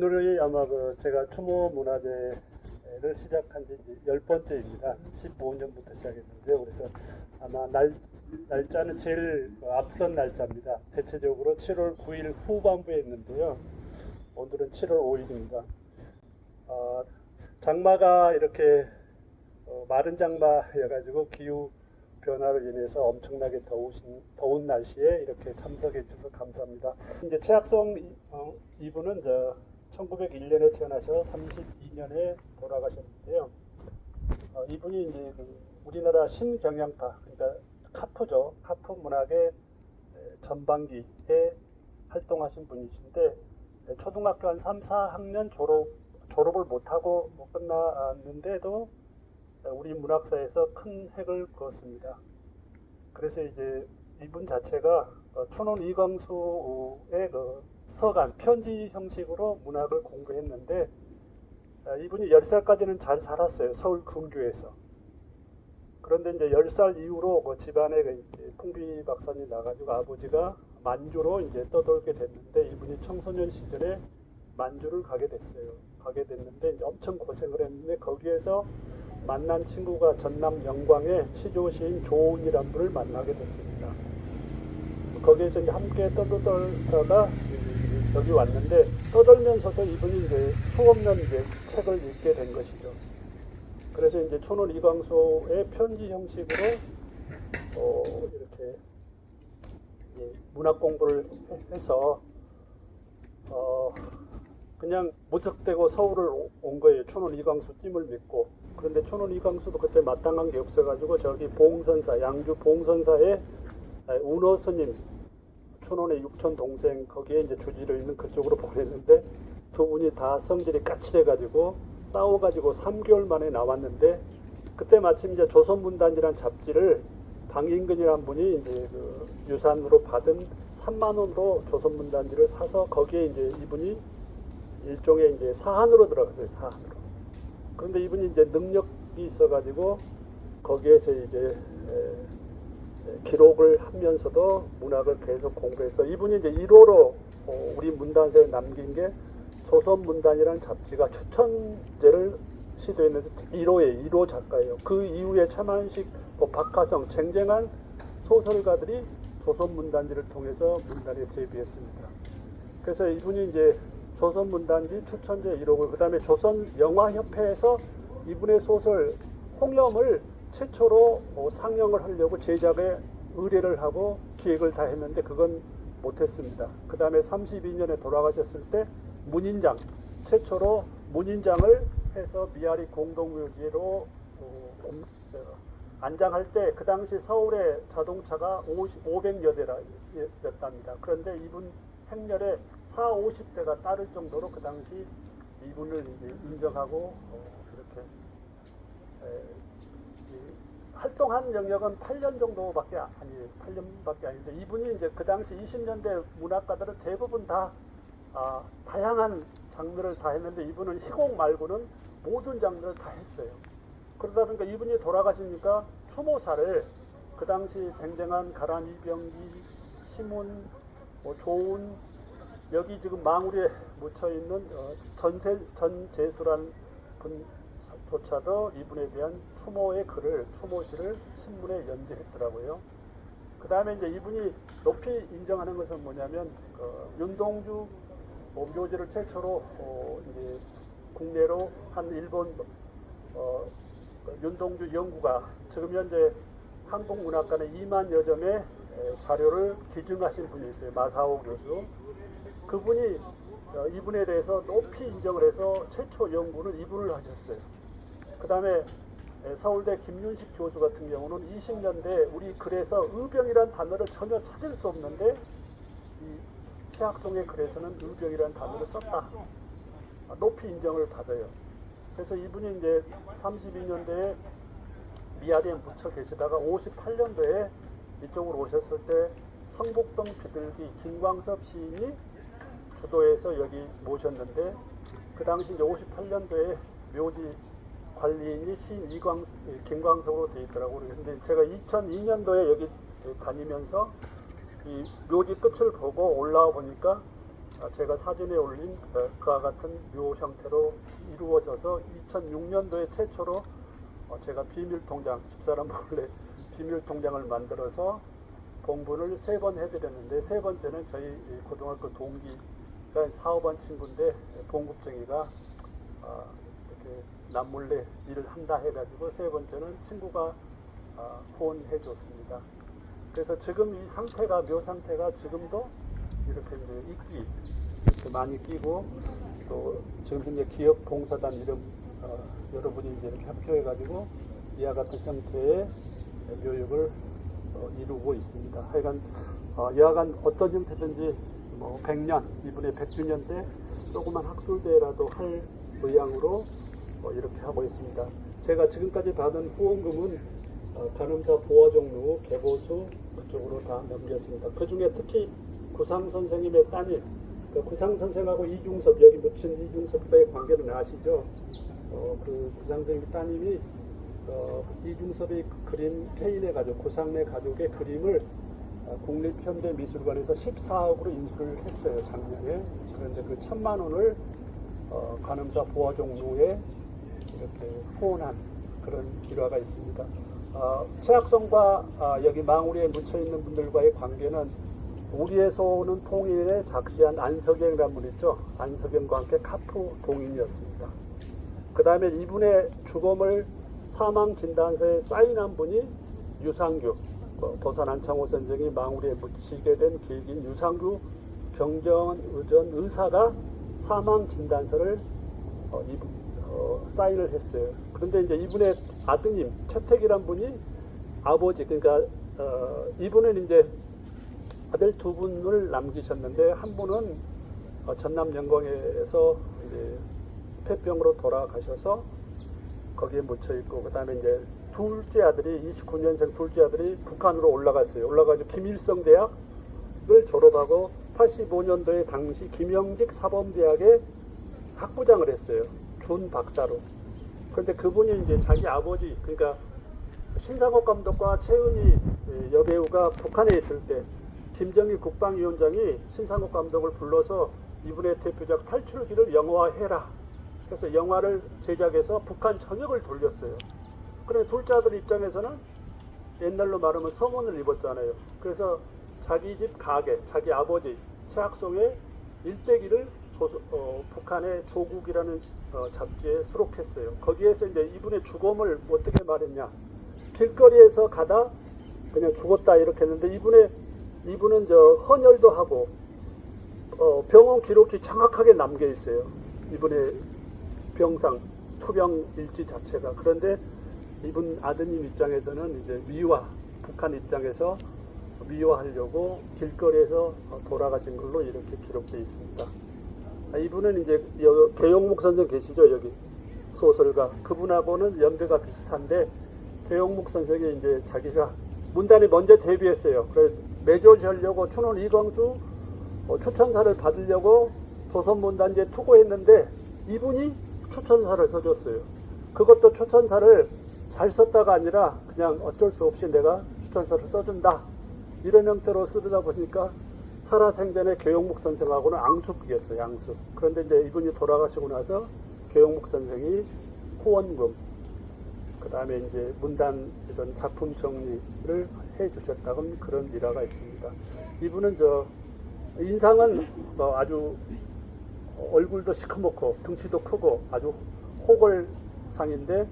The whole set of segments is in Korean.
오늘이 아마 제가 추모 문화제를 시작한 지 10번째입니다. 15년부터 시작했는데요. 그래서 아마 날짜는 제일 앞선 날짜입니다. 대체적으로 7월 9일 후반부에 있는데요. 오늘은 7월 5일입니다. 장마가 이렇게 마른 장마여가지고 기후 변화로 인해서 엄청나게 더운 날씨에 이렇게 참석해 주셔서 감사합니다. 이제 최학성 이분은 1901년에 태어나셔서 32년에 돌아가셨는데요. 이분이 이제 우리나라 신경영파, 그러니까 카프죠. 카프 문학의 전반기에 활동하신 분이신데, 초등학교 한 3, 4학년 졸업을 못하고 끝났는데도 우리 문학사에서 큰 획을 그었습니다. 그래서 이제 이분 자체가 춘원 이광수의 서간, 편지 형식으로 문학을 공부했는데, 이분이 10살까지는 잘 살았어요. 서울 근교에서. 그런데 이제 10살 이후로 집안에 풍비박산이 나가지고 아버지가 만주로 이제 떠돌게 됐는데, 이분이 청소년 시절에 만주를 가게 됐는데 이제 엄청 고생을 했는데, 거기에서 만난 친구가 전남 영광의 시조시인 조은이란 분을 만나게 됐습니다. 거기에서 이제 함께 떠돌다가 여기 왔는데, 떠돌면서도 이분이 이제 수없는 책을 읽게 된 것이죠. 그래서 이제 춘원 이광수의 편지 형식으로 이렇게 문학 공부를 해서 그냥 무턱대고 서울을 온 거예요. 춘원 이광수 찜을 믿고. 그런데 춘원 이광수도 그때 마땅한 게 없어가지고 저기 봉선사, 양주 봉선사의 운어 스님, 춘원의 육촌 동생, 거기에 이제 주지로 있는 그쪽으로 보냈는데, 두 분이 다 성질이 까칠해가지고 싸워가지고 3개월 만에 나왔는데, 그때 마침 이제 조선문단이라는 잡지를 방인근이라는 분이 이제 유산으로 받은 3만 원으로 조선문단지를 사서 거기에 이제 이분이 일종의 이제 사한으로 들어갔어요. 사한으로. 그런데 이분이 이제 능력이 있어가지고 거기에서 이제 기록을 하면서도 문학을 계속 공부해서, 이분이 이제 1호로 우리 문단서에 남긴 게 조선문단이라는 잡지가 추천제를 시도했는데 1호 작가예요. 그 이후에 차만식, 박하성, 쟁쟁한 소설가들이 조선문단지를 통해서 문단에 데뷔했습니다. 그래서 이분이 이제 조선문단지 추천제 1호를, 그 다음에 조선영화협회에서 이분의 소설 홍염을 최초로 상영을 하려고 제작에 의뢰를 하고 기획을 다 했는데 그건 못했습니다. 그 다음에 32년에 돌아가셨을 때 문인장, 최초로 문인장을 해서 미아리 공동묘지로 안장할 때 그 당시 서울의 자동차가 500여 대였답니다. 그런데 이분 행렬에 40, 50대가 따를 정도로 그 당시 이분을 이제 인정하고 이렇게 활동한 영역은 8년 정도밖에 아니에요. 8년밖에 아닌데, 이분이 이제 그 당시 20년대 문학가들은 대부분 다 다양한 장르를 다 했는데, 이분은 희곡 말고는 모든 장르를 다 했어요. 그러다 보니까 이분이 돌아가시니까 추모사를 그 당시 쟁쟁한 가람 이병기, 시문, 조은, 여기 지금 망우리에 묻혀있는 전재수란 분조차도 이분에 대한 추모의 글을, 추모시를 신문에 연재했더라고요. 그 다음에 이제 이분이 높이 인정하는 것은 뭐냐면, 윤동주 묘지를 최초로 이제 국내로 한 일본 윤동주 연구가 지금 현재 한국문학관의 2만 여점의 자료를 기증하신 분이 있어요. 마사오 교수. 그분이 이분에 대해서 높이 인정을 해서 최초 연구는 이분을 하셨어요. 그 다음에 서울대 김윤식 교수 같은 경우는 20년대 우리 글에서 의병이라는 단어를 전혀 찾을 수 없는데, 이 최학송의 글에서는 의병이라는 단어를 썼다. 높이 인정을 받아요. 그래서 이분이 이제 32년대에 미아리에 묻혀 계시다가 58년도에 이쪽으로 오셨을 때 성북동 비둘기 김광섭 시인이 주도해서 여기 모셨는데, 그 당시 이제 58년도에 묘지 관리인이 시인 김광석으로 되어 있더라고요. 근데 제가 2002년도에 여기 다니면서 이 묘지 끝을 보고 올라와 보니까 제가 사진에 올린 그와 같은 묘 형태로 이루어져서 2006년도에 최초로 제가 비밀통장, 집사람 몰래 비밀통장을 만들어서 봉분을 3번 해드렸는데, 3번째는 저희 고등학교 동기가 사업한 친구인데 봉급쟁이가 이렇게 남몰래 일을 한다 해가지고 3번째는 친구가 후원해 줬습니다. 그래서 지금 이 상태가, 묘 상태가 지금도 이렇게 이제 이렇게 많이 끼고, 또 지금 현재 기업봉사단 이름 여러분이 이제 이렇게 합표해가지고 이와 같은 형태의 묘역을 이루고 있습니다. 하여간 여하간 어떤 형태든지 100년, 이번에 100주년 때 조그만 학술대회라도 할 의향으로 이렇게 하고 있습니다. 제가 지금까지 받은 후원금은 간음사 보화종로, 개보수 그쪽으로 다 넘겼습니다. 그 중에 특히 구상 선생님의 따님, 구상 선생하고 이중섭, 여기 묻힌 이중섭과의 관계는 아시죠? 그 구상 선생님 따님이 이중섭이 그린 태인의 가족, 구상내 가족의 그림을 국립현대미술관에서 14억으로 인수를 했어요, 작년에. 그런데 그 1,000만 원을 간음사 보화종로에 이렇게 후원한 그런 일화가 있습니다. 최학성과 여기 망우리에 묻혀있는 분들과의 관계는 우리에서 오는 통일에 작시한 안석영이라는 분 있죠. 안석영과 함께 카프 동인이었습니다. 그 다음에 이분의 주검을 사망진단서에 사인한 분이 유상규, 도산 안창호 선생이 망우리에 묻히게 된 계기인 유상규 병정의전 의사가 사망진단서를 사인을 했어요. 그런데 이제 이분의 아드님 최택이란 분이 아버지, 그러니까 이분은 이제 아들 2분을 남기셨는데, 한 분은 전남 영광에서 이제 폐병으로 돌아가셔서 거기에 묻혀 있고, 그 다음에 이제 둘째 아들이 29년생 둘째 아들이 북한으로 올라갔어요. 올라가지고 김일성 대학을 졸업하고 85년도에 당시 김영직 사범대학에 학부장을 했어요. 준 박사로. 그런데 그분이 이제 자기 아버지, 그러니까 신상옥 감독과 최은희 여배우가 북한에 있을 때 김정일 국방위원장이 신상옥 감독을 불러서 이분의 대표작 탈출기를 영화화해라. 그래서 영화를 제작해서 북한 전역을 돌렸어요. 그런데 둘째 아들 입장에서는 옛날로 말하면 성원을 입었잖아요. 그래서 자기 집 가게, 자기 아버지 최학성의 일대기를 북한의 조국이라는 잡지에 수록했어요. 거기에서 이제 이분의 주검을 어떻게 말했냐. 길거리에서 가다 그냥 죽었다 이렇게 했는데, 이분은 헌혈도 하고 병원 기록이 정확하게 남겨 있어요. 이분의 병상, 투병 일지 자체가. 그런데 이분 아드님 입장에서는 이제 북한 입장에서 미화하려고 길거리에서 돌아가신 걸로 이렇게 기록되어 있습니다. 이분은 이제 배용묵 선생 계시죠, 여기 소설가. 그분하고는 연배가 비슷한데, 배용묵 선생이 이제 자기가 문단에 먼저 데뷔했어요. 그래서 매조하려고 춘원 이광수 추천사를 받으려고 조선문단지에 투고했는데, 이분이 추천사를 써줬어요. 그것도 추천사를 잘 썼다가 아니라 그냥 어쩔 수 없이 내가 추천사를 써준다, 이런 형태로 쓰다 보니까 살아생전에 계용묵 선생하고는 앙숙이었어요, 앙숙. 그런데 이제 이분이 돌아가시고 나서 계용묵 선생이 후원금, 그 다음에 이제 문단 이런 작품 정리를 해 주셨다는 그런 일화가 있습니다. 이분은 인상은 아주 얼굴도 시커멓고 등치도 크고 아주 호걸상인데,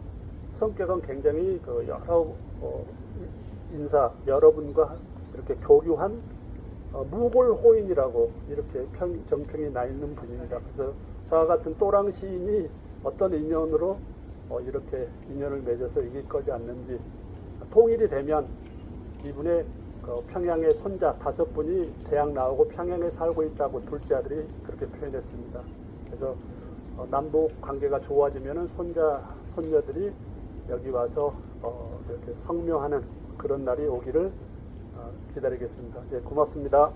성격은 굉장히 여러 여러분과 이렇게 교류한 무골호인이라고 이렇게 정평이 나 있는 분입니다. 그래서 저와 같은 또랑 시인이 어떤 인연으로 이렇게 인연을 맺어서 이기까지 않는지, 통일이 되면 이분의 평양의 손자 5분이 대학 나오고 평양에 살고 있다고 둘째 아들이 그렇게 표현했습니다. 그래서 남북 관계가 좋아지면은 손녀들이 여기 와서 이렇게 성묘하는 그런 날이 오기를 기다리겠습니다. 예, 고맙습니다.